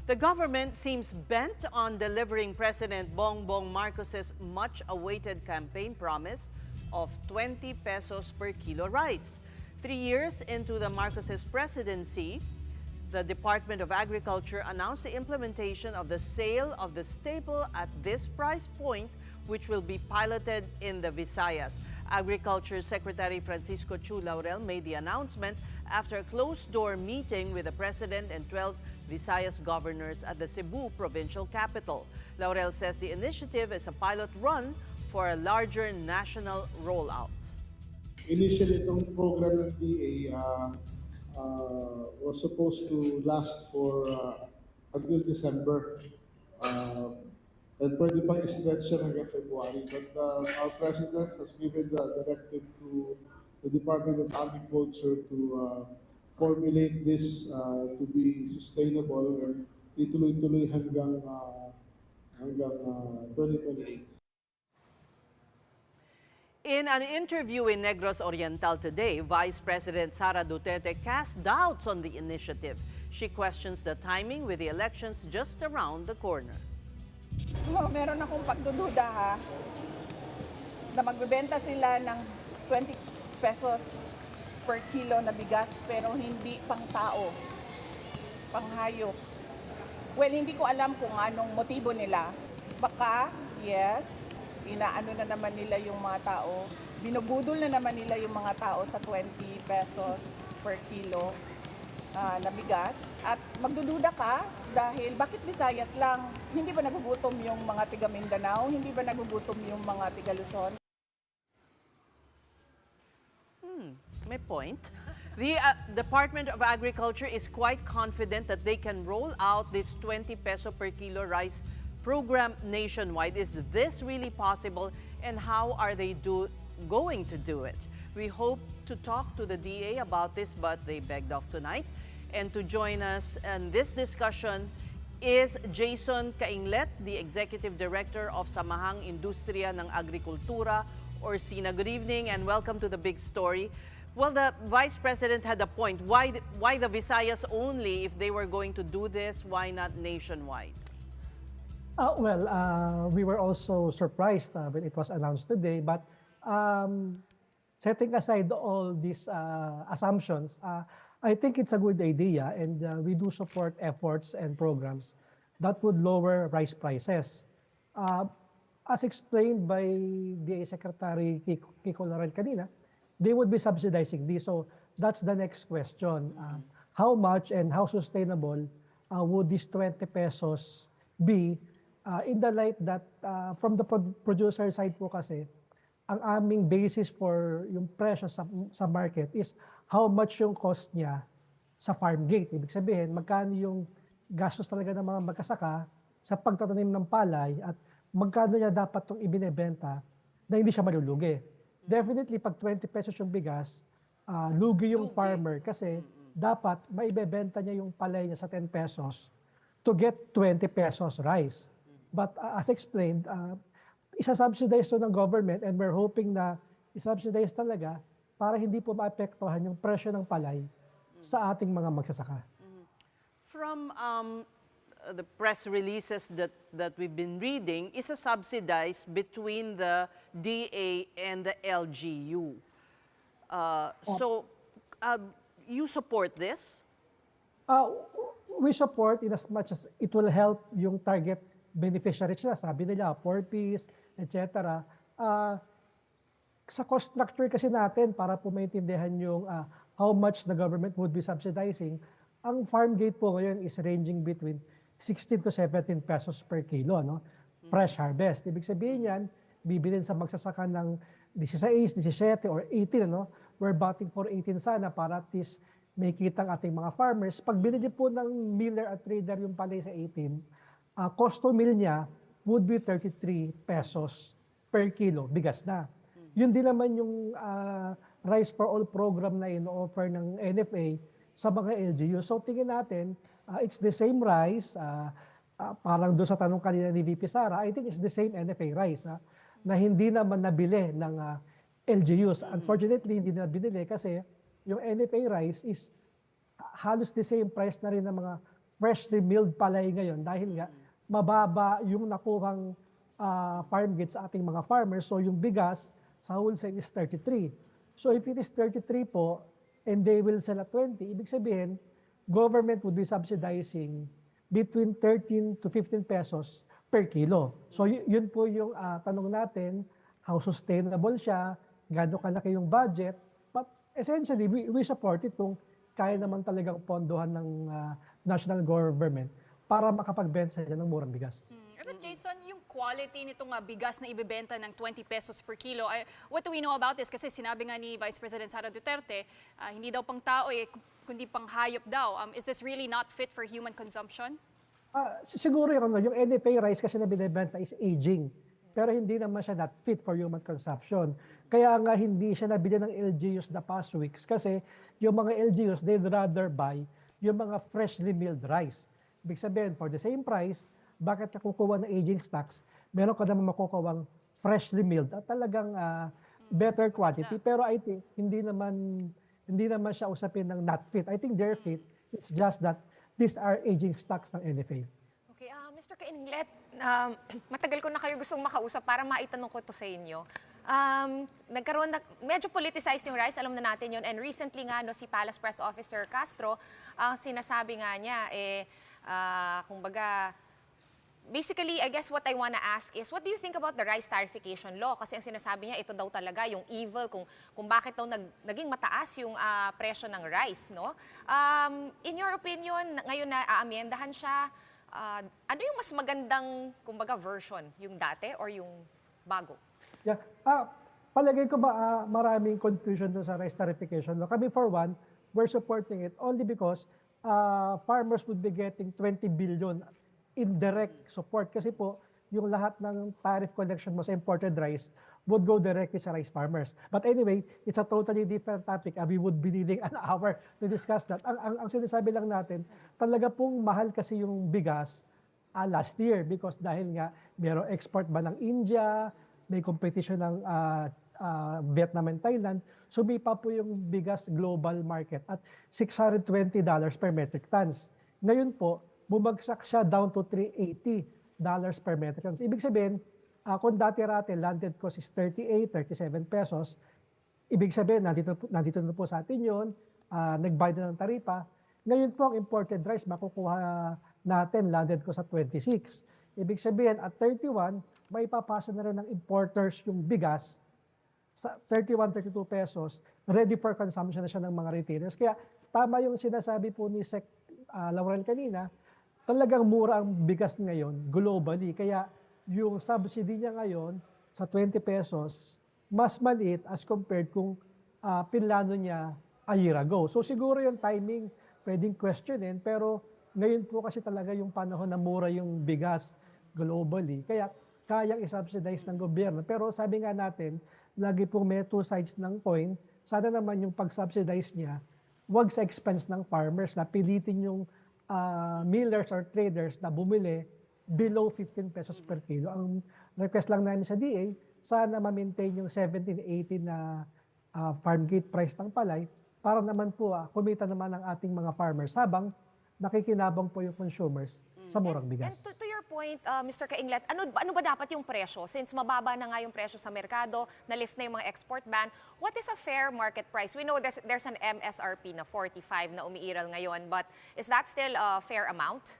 The government seems bent on delivering President Bongbong Marcos's much-awaited campaign promise of 20 pesos per kilo rice. 3 years into the Marcos's presidency, the Department of Agriculture announced the implementation of the sale of the staple at this price point, which will be piloted in the Visayas. Agriculture Secretary Francisco Chu Laurel made the announcement after a closed-door meeting with the President and 12 Visayas governors at the Cebu provincial capital. Laurel says the initiative is a pilot run for a larger national rollout. Initially, itong program ng DA was supposed to last for until December. And pwede pang stretch siya hanggang February. But our President has given the directive to the Department of Agriculture to formulate this to be sustainable and ituloy-tuloy hanggang 2028. In an interview in Negros Oriental today, Vice President Sara Duterte cast doubts on the initiative. She questions the timing with the elections just around the corner. Meron akong pagdududa na magbebenta sila ng 20 pesos per kilo na bigas pero hindi pang tao, pang hayop. Well, hindi ko alam kung anong motibo nila. Baka, yes, inaano na naman nila yung mga tao, binubudol na naman nila yung mga tao sa 20 pesos per kilo na bigas. At magdududa ka dahil bakit Visayas lang? Hindi ba nagugutom yung mga tiga Mindanao? Hindi ba nagugutom yung mga tiga Luzon? May point. The Department of Agriculture is quite confident that they can roll out this 20 peso per kilo rice program nationwide. Is this really possible, and how are they going to do it? We hope to talk to the DA about this, but they begged off tonight. And to join us in this discussion is Jason Cainglet, the Executive Director of Samahang Industriya ng Agrikultura, or SINA. Good evening and welcome to The Big Story. Well, the Vice President had a point. Why the Visayas only? If they were going to do this, why not nationwide? We were also surprised when it was announced today. But setting aside all these assumptions, I think it's a good idea, and we do support efforts and programs that would lower rice prices. As explained by DA Secretary Kiko Laurel kanina, they would be subsidizing this. So that's the next question. How much and how sustainable would these 20 pesos be in the light that from the producer side po kasi, ang aming basis for yung presyo sa market is how much yung cost niya sa farm gate. Ibig sabihin, magkano yung gastos talaga ng mga magkasaka sa pagtatanim ng palay at magkano niya dapat itong ibinebenta na hindi siya malulugi. Definitely, pag 20 pesos yung bigas, lugi yung farmer kasi dapat maibebenta niya yung palay niya sa 10 pesos to get 20 pesos rice. But as explained, isa-subsidize to ng government, and we're hoping na isa-subsidize talaga para hindi po maapektuhan yung presyo ng palay sa ating mga magsasaka. From the press releases that we've been reading, is a subsidized between the DA and the LGU. You support this? We support in as much as it will help yung target beneficiaries na, sabi nila, 4Ps, etc. Sa cost structure kasi natin, para po maintindihan yung how much the government would be subsidizing, ang farm gate po ngayon is ranging between 16 to 17 pesos per kilo, no? Fresh harvest. Ibig sabihin yan, bibilin sa magsasaka ng 16, 17 or 18, no? We're batting for 18 sana para at least may kitang ating mga farmers. Pag binili po ng miller at trader yung palay sa 18, cost to mill niya would be 33 pesos per kilo, bigas na. Yun din naman yung Rice for All program na ino-offer ng NFA sa mga LGU. So tingin natin, it's the same rice, parang doon sa tanong kanina ni VP Sara, I think it's the same NFA rice na hindi naman nabili ng LGUs. Unfortunately, hindi na binili kasi yung NFA rice is halos the same price na rin ng mga freshly milled palay ngayon dahil nga mababa yung nakuhang farm gate sa ating mga farmers. So yung bigas sa wholesale is 33. So if it is 33 po and they will sell at 20, ibig sabihin, government would be subsidizing between 13 to 15 pesos per kilo. So yun po yung tanong natin, how sustainable siya, gaano kalaki yung budget. But essentially, we support it kung kaya naman talagang pondohan ng national government para makapagbenta sila ng murang bigas. But Jason, yung quality nitong bigas na ibebenta ng 20 pesos per kilo, what do we know about this? Kasi sinabi nga ni Vice President Sara Duterte, hindi daw pang tao, kundi pang hayop daw. Is this really not fit for human consumption? Siguro yung NFA rice kasi na binibenta is aging. Pero hindi naman siya not fit for human consumption. Kaya nga hindi siya nabili ng LGUs the past weeks kasi yung mga LGUs, they'd rather buy yung mga freshly milled rice. Ibig sabihin, for the same price, bakit ka kukuha ng aging stocks, meron ka naman makukuha freshly milled at talagang better quality. Pero I think hindi naman siya usapin ng not fit. I think they're fit. It's just that these are aging stocks ng NFA. Okay, Mr. Kainglet, matagal ko na kayo gustong makausap para maitanong ko to sa inyo. Medyo politicized yung rice, alam na natin yun. And recently nga, si Palace Press Officer Castro, sinasabi nga niya, kumbaga, basically, I guess what I wanna ask is, what do you think about the rice tarification law? Kasi ang sinasabi niya, ito daw talaga yung evil, kung bakit daw naging mataas yung presyo ng rice, no? In your opinion, ngayon na aamyendahan siya, ano yung mas magandang, kumbaga, version? Yung dati or yung bago? Yeah. Palagay ko maraming confusion doon sa rice tarification law. Kami, for one, we're supporting it only because farmers would be getting 20 billion indirect support kasi po yung lahat ng tariff collection mo sa imported rice would go directly sa rice farmers. But anyway, it's a totally different topic. We would be needing an hour to discuss that. Ang sinasabi lang natin, talaga pong mahal kasi yung bigas last year because dahil nga mayroong export ba ng India, may competition ng Vietnam and Thailand, sumipa po yung bigas global market at $620 per metric tons. Ngayon po, bumagsak siya down to $380 per metric tons. Ibig sabihin, kung dati-rate landed cost is 38, 37 pesos, ibig sabihin, nandito na po sa atin yun, nagbayad na ng taripa. Ngayon po, ang imported rice, makukuha natin landed cost sa 26. Ibig sabihin, at 31, may papasa na rin ng importers yung bigas sa 31, 32 pesos, ready for consumption na siya ng mga retailers. Kaya tama yung sinasabi po ni Sec Laurel kanina, talagang mura ang bigas ngayon globally. Kaya yung subsidy niya ngayon sa 20 pesos, mas maliit as compared kung pinlano niya a year ago. So siguro yung timing pwedeng questionin, pero ngayon po kasi talaga yung panahon na mura yung bigas globally. Kaya kayang isubsidize ng gobyerno. Pero sabi nga natin, lagi pong may two sides ng coin. Sana naman yung pag-subsidize niya, wag sa expense ng farmers na pilitin yung millers or traders na bumili below 15 pesos per kilo. Ang request lang namin sa DA, sana ma-maintain yung 17-18 na farm gate price ng palay para naman po kumita naman ang ating mga farmers habang nakikinabang po yung consumers sa murang bigas. And to your point, Mr. Kainglet, ano ba dapat yung presyo? Since mababa na nga yung presyo sa merkado, na-lift na yung mga export ban, what is a fair market price? We know there's an MSRP na 45 na umiiral ngayon, but is that still a fair amount?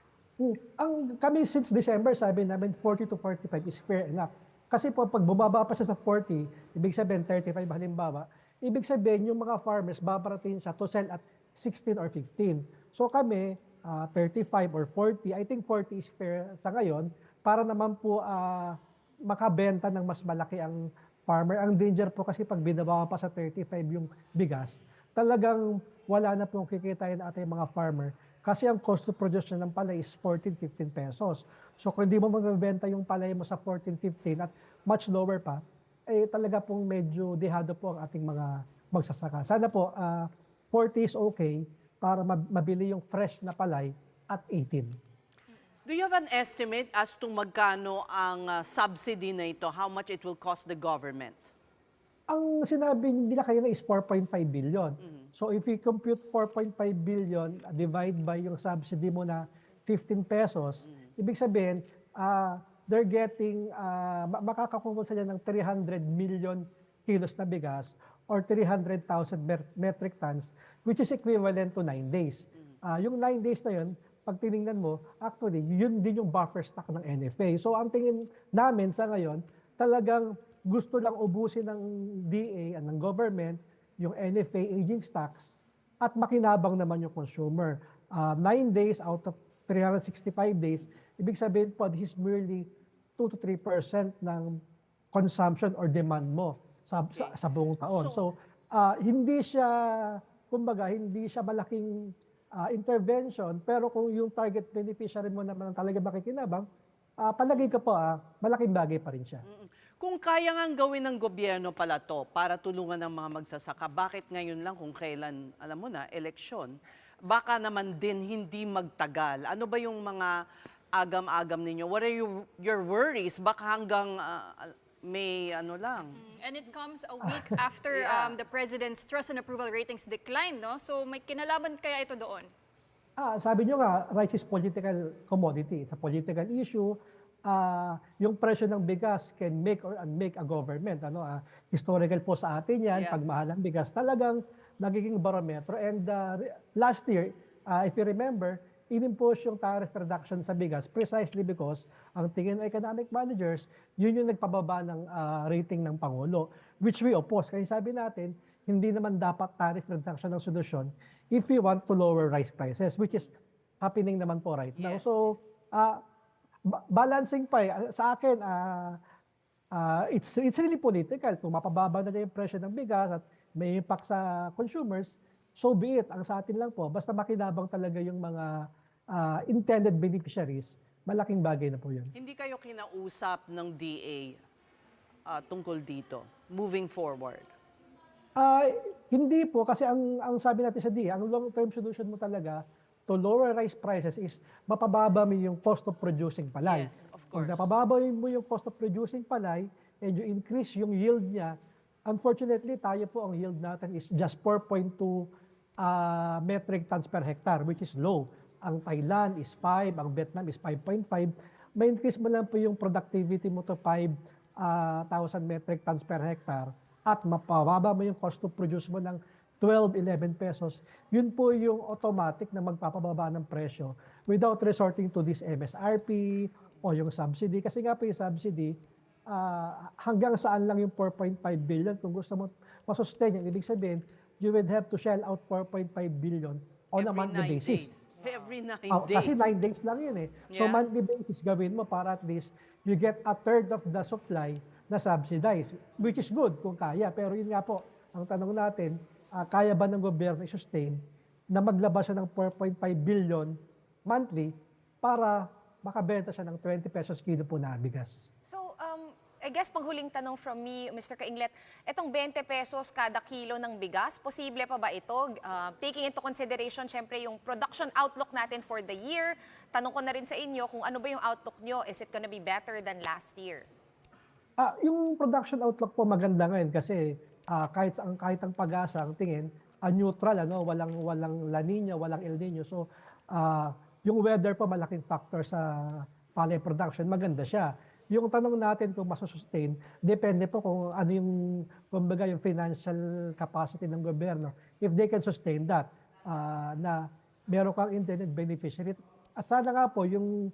Kami since December, sabi namin 40 to 45 is fair enough. Kasi po pag bumaba pa siya sa 40, ibig sabihin 35 halimbawa, ibig sabihin yung mga farmers babaratin siya to sell at 16 or 15. So kami, 35 or 40, I think 40 is fair sa ngayon para naman po makabenta ng mas malaki ang farmer. Ang danger po kasi pag binabawa pa sa 35 yung bigas, talagang wala na pong kikitain ng ating mga farmer kasi ang cost of production ng palay is 14-15 pesos. So kung hindi mo magbebenta yung palay mo sa 14-15 at much lower pa, talaga pong medyo dehado po ang ating mga magsasaka. Sana po 40 is okay para mabili yung fresh na palay at 18. Do you have an estimate as to magkano ang subsidy na ito? How much it will cost the government? Ang sinabi nila kanina is 4.5 billion. So if we compute 4.5 billion, divide by yung subsidy mo na 15 pesos, ibig sabihin, they're getting, makakakuha sila ng 300 million kilos na bigas or 300,000 metric tons, which is equivalent to 9 days. Yung 9 days na yun, pag tinignan mo, actually, yun din yung buffer stock ng NFA. So ang tingin namin sa ngayon, talagang gusto lang ubusin ng DA and ng government yung NFA aging stocks at makinabang naman yung consumer. 9 days out of 365 days, ibig sabihin po, this is merely 2 to 3% ng consumption or demand mo sa buong taon. So, hindi siya, kumbaga, hindi siya malaking intervention, pero kung yung target beneficiary mo naman talaga makikinabang, palagay ko po, malaking bagay pa rin siya. Kung kaya ngang gawin ng gobyerno pala to para tulungan ng mga magsasaka, bakit ngayon lang kung kailan, alam mo na, eleksyon? Baka naman din hindi magtagal. Ano ba yung mga agam-agam ninyo? What are your worries? Baka hanggang may ano lang. And it comes a week after the president's trust and approval ratings declined, no? So may kinalaman kaya ito doon? Sabi nyo nga, rice is political commodity. It's a political issue. Yung presyo ng bigas can make or unmake a government. Historical po sa atin yan, pag mahal ang bigas, talagang nagiging barometro. And last year, if you remember, inimpose yung tariff reduction sa bigas precisely because ang tingin ng economic managers, yun yung nagpababa ng rating ng Pangulo, which we oppose. Kasi sabi natin, hindi naman dapat tariff reduction ng solusyon if we want to lower rice prices, which is happening naman po right now. So, balancing pa sa akin, it's really political. Kung mapababa na yung presyo ng bigas at may impact sa consumers, so be it. Ang sa atin lang po, basta makinabang talaga yung mga intended beneficiaries, malaking bagay na po yun. Hindi kayo kinausap ng DA tungkol dito, moving forward? Hindi po, kasi ang sabi natin sa DA, ang long-term solution mo talaga to lower rice prices is mapababa mo yung cost of producing palay. Yes, of course. Kung napababa mo yung cost of producing palay and you increase yung yield niya, unfortunately, tayo po ang yield natin is just 4.2 metric tons per hectare, which is low. Ang Thailand is 5, ang Vietnam is 5.5. May increase mo lang po yung productivity mo to 5,000 metric tons per hectare at mapababa mo yung cost to produce mo ng 12, 11 pesos. Yun po yung automatic na magpapababa ng presyo without resorting to this MSRP o yung subsidy. Kasi nga po yung subsidy, hanggang saan lang yung 4.5 billion. Kung gusto mo masustain yan, ibig sabihin, you would have to shell out 4.5 billion on a monthly basis. Every 9 days. Kasi 9 days lang yun eh. So monthly basis gawin mo para at least you get a third of the supply na subsidized, which is good kung kaya. Pero yun nga po, ang tanong natin, kaya ba ng gobyerno i-sustain na maglabas siya ng 4.5 billion monthly para makabenta siya ng 20 pesos kilo po na bigas? So, I guess panghuling tanong from me, Mr. Kainglet, itong 20 pesos kada kilo ng bigas, posible pa ba ito? Taking into consideration, syempre, yung production outlook natin for the year. Tanong ko na rin sa inyo kung ano ba yung outlook nyo? Is it gonna be better than last year? Yung production outlook po maganda ngayon kasi kahit ang pag-asa, ang tingin, neutral, walang La Nina, walang El Nino. So, yung weather po malaking factor sa palay production, maganda siya. Yung tanong natin kung masusustain, depende po kung ano yung, kumbaga, yung financial capacity ng gobyerno. If they can sustain that, na meron kang intended beneficiary. At sana nga po, yung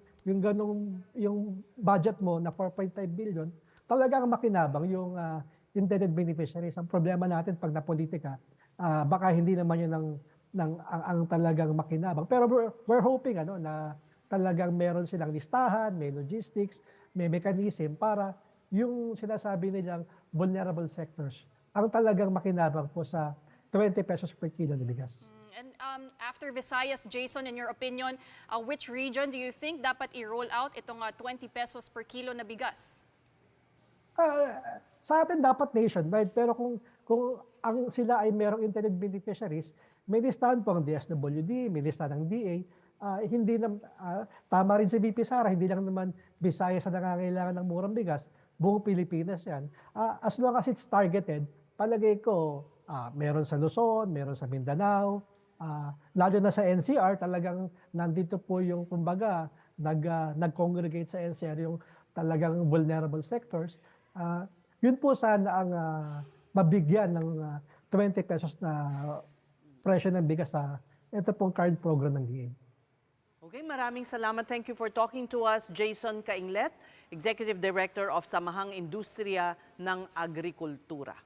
budget mo na 4.5 billion, talagang makinabang yung intended beneficiaries. Ang problema natin pag napolitika, baka hindi naman yun ang talagang makinabang. Pero we're hoping na talagang meron silang listahan, may logistics, may mechanism para yung sinasabi nilang vulnerable sectors ang talagang makinabang po sa 20 pesos per kilo na bigas. And after Visayas, Jason, in your opinion, which region do you think dapat i-roll out itong 20 pesos per kilo na bigas? Sa atin dapat nationwide, pero kung ang sila ay merong intended beneficiaries, may listahan po ang DSWD, may listahan ng DA. Hindi na tama rin si VP Sara, hindi lang naman Visayas na nangangailangan ng murang bigas, buong Pilipinas yan. As long as it's targeted, palagay ko meron sa Luzon, meron sa Mindanao, Lalo na sa NCR, talagang nandito po yung, kumbaga, nag-congregate sa NCR yung talagang vulnerable sectors. Yun po sana ang mabigyan ng 20 pesos na presyo ng bigas sa ito pong current program ng DA. Okay, maraming salamat. Thank you for talking to us, Jason Cainglet, Executive Director of Samahang Industriya ng Agrikultura.